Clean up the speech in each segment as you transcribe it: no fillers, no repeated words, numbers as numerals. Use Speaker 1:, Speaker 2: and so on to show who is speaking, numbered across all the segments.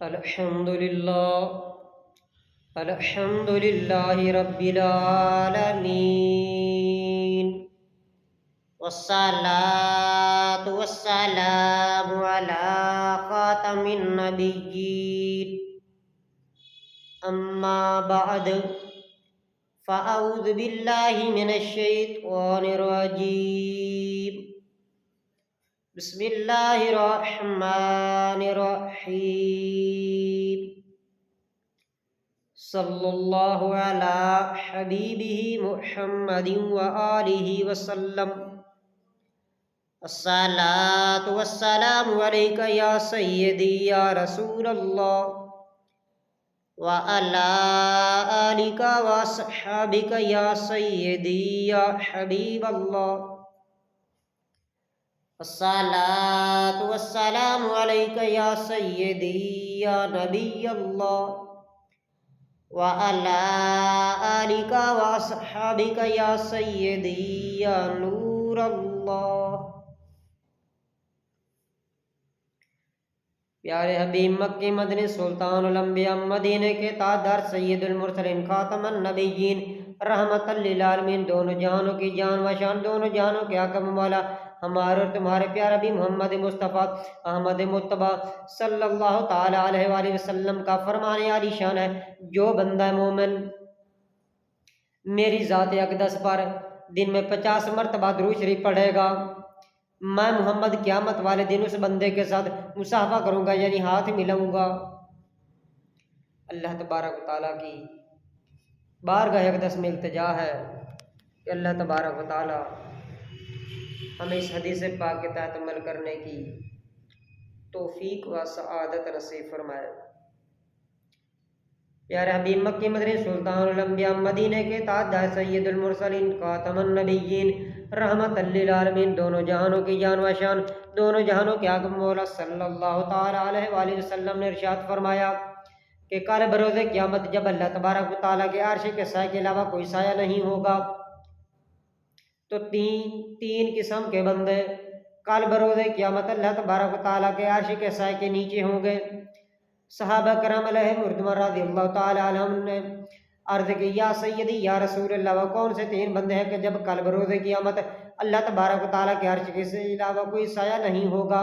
Speaker 1: الحمد للہ رب العالمین والصلاة والسلام علی خاتم النبیین اما بعد فاعوذ باللہ من الشیطان الرجیم بسم اللہ الرحمن الرحیم صلی اللہ علی حبیبہ محمد وآلہ وسلم الصلاۃ والسلام علیک یا سیدی یا رسول اللہ وعلی آلک واصحابک یا سیدی یا حبیب اللہ الصلاۃ والسلام علیک یا سیدی یا نبی اللہ وعلی آلک واصحابک یا سیدی یا نور اللہ۔ پیارے حبیب مکی مدنی سلطان الانبیاء مدینے کے تاجدار سید المرسلین خاتم النبیین رحمت للعالمین، دونوں جہانوں کی جان و شان، دونوں جہانوں کے حاکم مولا ہمارے اور تمہارے پیارے بھی محمد مصطفیٰ احمد متبع صلی اللہ تعالی علیہ وآلہ وسلم کا فرمان عالی شان ہے، جو بندہ مومن میری ذات اقدس پر دن میں 50 مرتبہ درود شریف پڑھے گا، میں محمد قیامت والے دن اس بندے کے ساتھ مصافحہ کروں گا، یعنی ہاتھ ملاؤں گا۔ اللہ تبارک و تعالیٰ کی بارگاہ اقدس میں التجا ہے کہ اللہ تبارک و تعالیٰ ہمیں اس حدیث پاک کے تحت عمل کرنے کی توفیق و سعادت نصیب فرمائے۔ پیارے حبیب مکی مدنی سلطان الانبیاء مدینے کے تاجدار سید المرسلین خاتم النبیین رحمت للعالمین، دونوں جہانوں کی جان و شان، دونوں جہانوں کے حاکم مولا صلی اللہ تعالی علیہ وآلہ وسلم نے ارشاد فرمایا کہ کل بروز قیامت جب اللہ تبارک و تعالیٰ کے عرش کے سائے کے علاوہ کوئی سایہ نہیں ہوگا تو تین قسم کے بندے کل بروز قیامت اللہ تبارک و تعالیٰ کے عرش کے سائے کے نیچے ہوں گے۔ صحابہ کرام علیہم رضوان رضی اللہ تعالی عنہم نے عرض کی یا سیدی یا رسول اللہ، وہ کون سے تین بندے ہیں کہ جب کل بروز قیامت اللہ تبارک و تعالیٰ کے عرش کے علاوہ کوئی سایہ نہیں ہوگا؟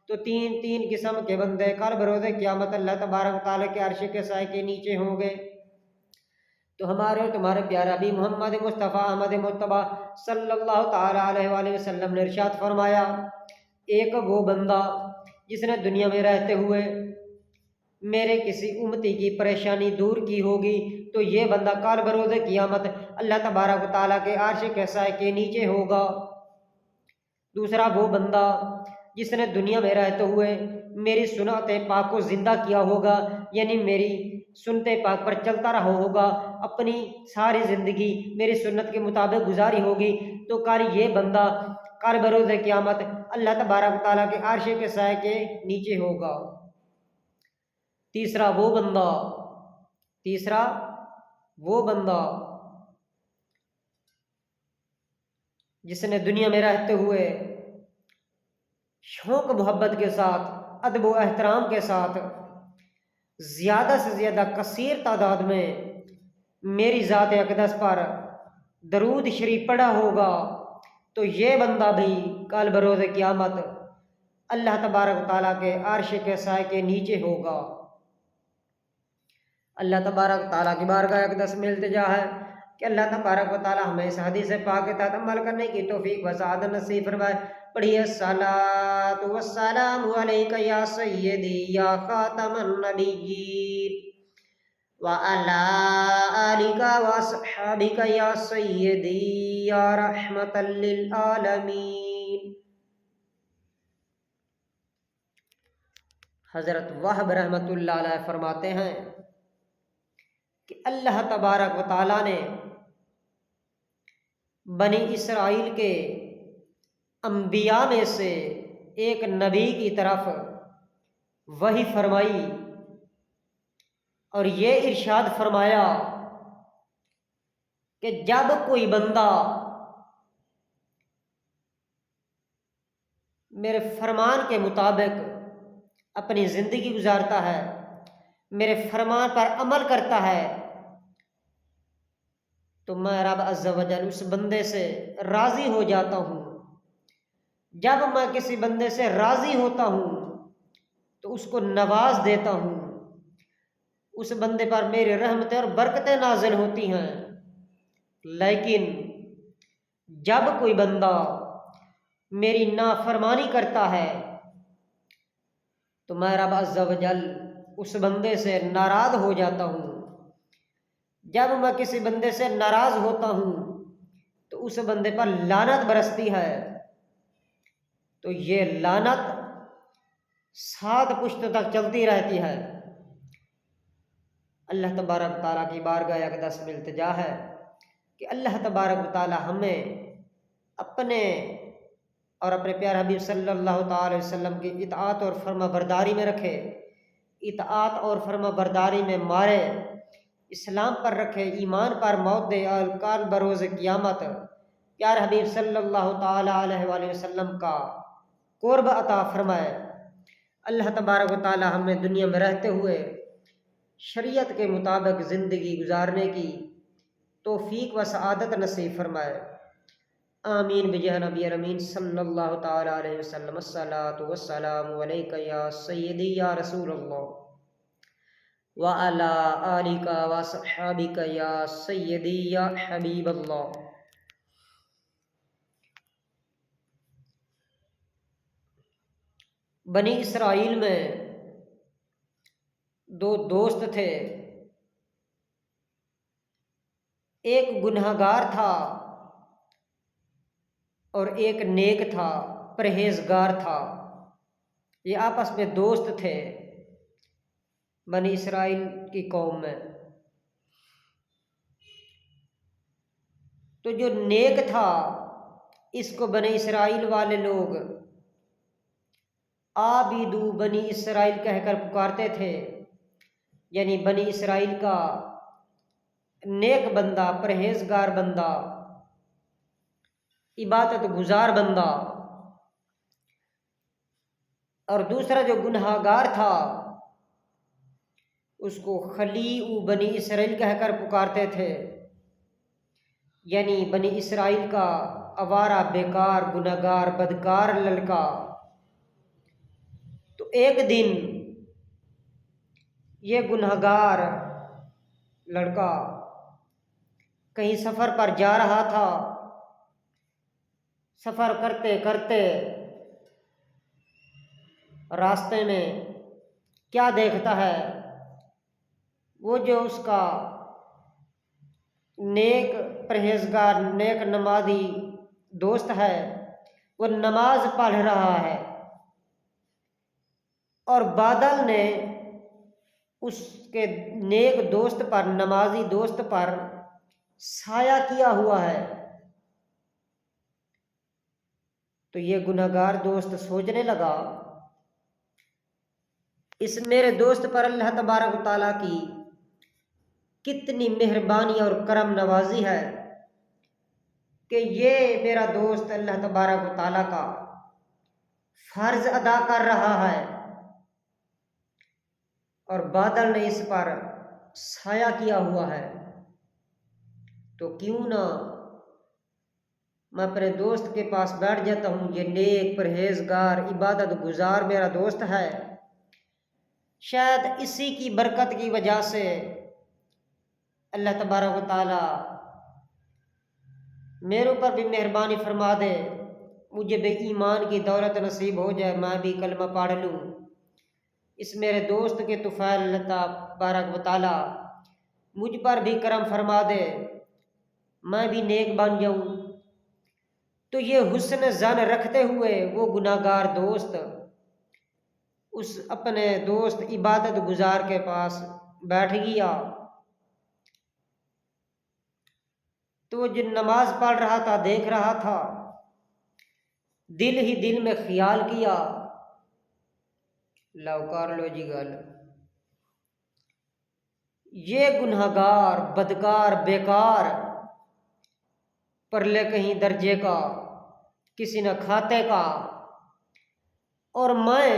Speaker 1: تو تین قسم کے بندے کل بروز قیامت اللہ تبارک و تعالیٰ کے عرش کے سائے کے نیچے ہوں گے۔ تو ہمارے اور تمہارے پیارا بھی محمد مصطفیٰ احمد متبع صلی اللہ تعالی علیہ وآلہ وسلم نے ارشاد فرمایا، ایک وہ بندہ جس نے دنیا میں رہتے ہوئے میرے کسی امتی کی پریشانی دور کی ہوگی تو یہ بندہ کل بروز قیامت اللہ تبارک و تعالیٰ کے عرش کے سائے کے نیچے ہوگا۔ دوسرا وہ بندہ جس نے دنیا میں رہتے ہوئے میری سنت پاک کو زندہ کیا ہوگا، یعنی میری سنت پاک پر چلتا رہا ہوگا، اپنی ساری زندگی میری سنت کے مطابق گزاری ہوگی، تو کل یہ بندہ کل بروز قیامت اللہ تبارک و تعالیٰ کے عرش کے سائے کے نیچے ہوگا۔ تیسرا وہ بندہ جس نے دنیا میں رہتے ہوئے شوق محبت کے ساتھ، ادب و احترام کے ساتھ، زیادہ سے زیادہ کثیر تعداد میں میری ذات اقدس پر درود شریف پڑھا ہوگا، تو یہ بندہ بھی کل بروز قیامت اللہ تبارک و تعالیٰ کے عرش کے سائے کے نیچے ہوگا۔ اللہ تبارک و تعالیٰ کی بارگاہ اقدس میں التجا ہے کہ اللہ تبارک و تعالیٰ ہمیں اس حدیث پاک کے تحت عمل کرنے کی توفیق و سعادت نصیب فرمائے۔ پڑھیے الصلاۃ والسلام علیک یا سیدی یا خاتم النبیین وعلی آلک واصحابک یا سیدی یا رحمت للعالمین۔ حضرت وہب رحمۃ اللہ علیہ فرماتے ہیں کہ اللہ تبارک و تعالیٰ نے بنی اسرائیل کے انبیاء میں سے ایک نبی کی طرف وحی فرمائی اور یہ ارشاد فرمایا کہ جب کوئی بندہ میرے فرمان کے مطابق اپنی زندگی گزارتا ہے میرے فرمان پر عمل کرتا ہے تو میں رب عز و جل اس بندے سے راضی ہو جاتا ہوں۔ جب میں کسی بندے سے راضی ہوتا ہوں تو اس کو نواز دیتا ہوں، اس بندے پر میری رحمتیں اور برکتیں نازل ہوتی ہیں۔ لیکن جب کوئی بندہ میری نافرمانی کرتا ہے تو میں رب عز و جل اس بندے سے ناراض ہو جاتا ہوں۔ جب میں کسی بندے سے ناراض ہوتا ہوں تو اس بندے پر لعنت برستی ہے، تو یہ لعنت 7 پشتوں تک چلتی رہتی ہے۔ اللہ تبارک و تعالیٰ کی بارگاہ اقدس میں التجا ہے کہ اللہ تبارک و تعالیٰ ہمیں اپنے اور اپنے پیارے حبیب صلی اللہ تعالی وسلم کی اطاعت اور فرما برداری میں رکھے، اطاعت اور فرما برداری میں مارے، اسلام پر رکھے، ایمان پر موت دے اور کل بروز قیامت پیارے حبیب صلی اللہ تعالی علیہ وآلہ وسلم کا قرب عطا فرمائے۔ اللہ تبارک و تعالی ہمیں دنیا میں رہتے ہوئے شریعت کے مطابق زندگی گزارنے کی توفیق و سعادت نصیب فرمائے۔ آمین بجاہ نبی امین صلی اللہ تعالی علیہ وسلم۔ الصلاۃ والسلام علیک یا سیدی یا رسول اللہ وعلی آلک وصحابک یا سیدی یا حبیب اللہ۔ بنی اسرائیل میں 2 دوست تھے، ایک گنہگار تھا اور ایک نیک تھا، پرہیزگار تھا۔ یہ آپس میں دوست تھے بنی اسرائیل کی قوم میں۔ تو جو نیک تھا اس کو بنی اسرائیل والے لوگ عابدو بنی اسرائیل کہہ کر پکارتے تھے، یعنی بنی اسرائیل کا نیک بندہ، پرہیزگار بندہ، عبادت گزار بندہ۔ اور دوسرا جو گنہگار تھا اس کو خلیع بنی اسرائیل کہہ کر پکارتے تھے، یعنی بنی اسرائیل کا آوارہ، بیکار، گنہگار، بدکار لڑکا۔ تو ایک دن یہ گنہگار لڑکا کہیں سفر پر جا رہا تھا۔ سفر کرتے کرتے راستے میں کیا دیکھتا ہے، وہ جو اس کا نیک پرہیزگار، نیک نمازی دوست ہے وہ نماز پڑھ رہا ہے، اور بادل نے اس کے نیک دوست پر، نمازی دوست پر سایہ کیا ہوا ہے۔ تو یہ گنہگار دوست سوچنے لگا اس میرے دوست پر اللہ تبارک و تعالیٰ کی کتنی مہربانی اور کرم نوازی ہے کہ یہ میرا دوست اللہ تبارک و تعالیٰ کا فرض ادا کر رہا ہے، اور بادل نے اس پر سایہ کیا ہوا ہے، تو کیوں نہ میں اپنے دوست کے پاس بیٹھ جاتا ہوں۔ یہ نیک، پرہیزگار، عبادت گزار میرا دوست ہے، شاید اسی کی برکت کی وجہ سے اللہ تبارک و تعالی میرے اوپر بھی مہربانی فرما دے، مجھے بے ایمان کی دولت نصیب ہو جائے، میں بھی کلمہ پڑھ لوں، اس میرے دوست کے طفیل اللہ تبارک و تعالی مجھ پر بھی کرم فرما دے، میں بھی نیک بن جاؤں۔ تو یہ حسن ظن رکھتے ہوئے وہ گناہگار دوست اس اپنے دوست عبادت گزار کے پاس بیٹھ گیا۔ تو وہ جو نماز پڑھ رہا تھا، دیکھ رہا تھا، دل ہی دل میں خیال کیا، لو کر لو جی گل، یہ گنہگار، بدکار، بیکار، پرلے کہیں درجے کا، کسی نہ کھاتے کا، اور میں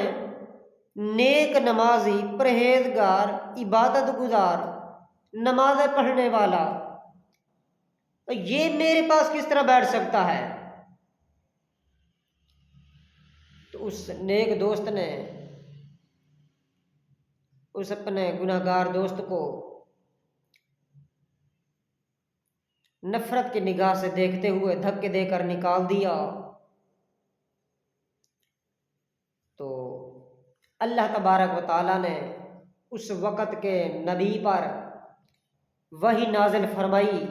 Speaker 1: نیک نمازی، پرہیزگار، عبادت گزار، نمازیں پڑھنے والا، تو یہ میرے پاس کس طرح بیٹھ سکتا ہے؟ تو اس نیک دوست نے اس اپنے گناہگار دوست کو نفرت کی نگاہ سے دیکھتے ہوئے دھکے دے کر نکال دیا۔ تو اللہ تبارک و تعالیٰ نے اس وقت کے نبی پر وحی نازل فرمائی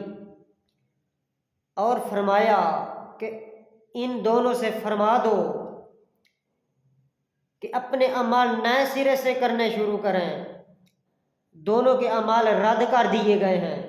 Speaker 1: اور فرمایا کہ ان دونوں سے فرما دو کہ اپنے اعمال نئے سرے سے کرنے شروع کریں۔ دونوں کے اعمال رد کر دیے گئے ہیں۔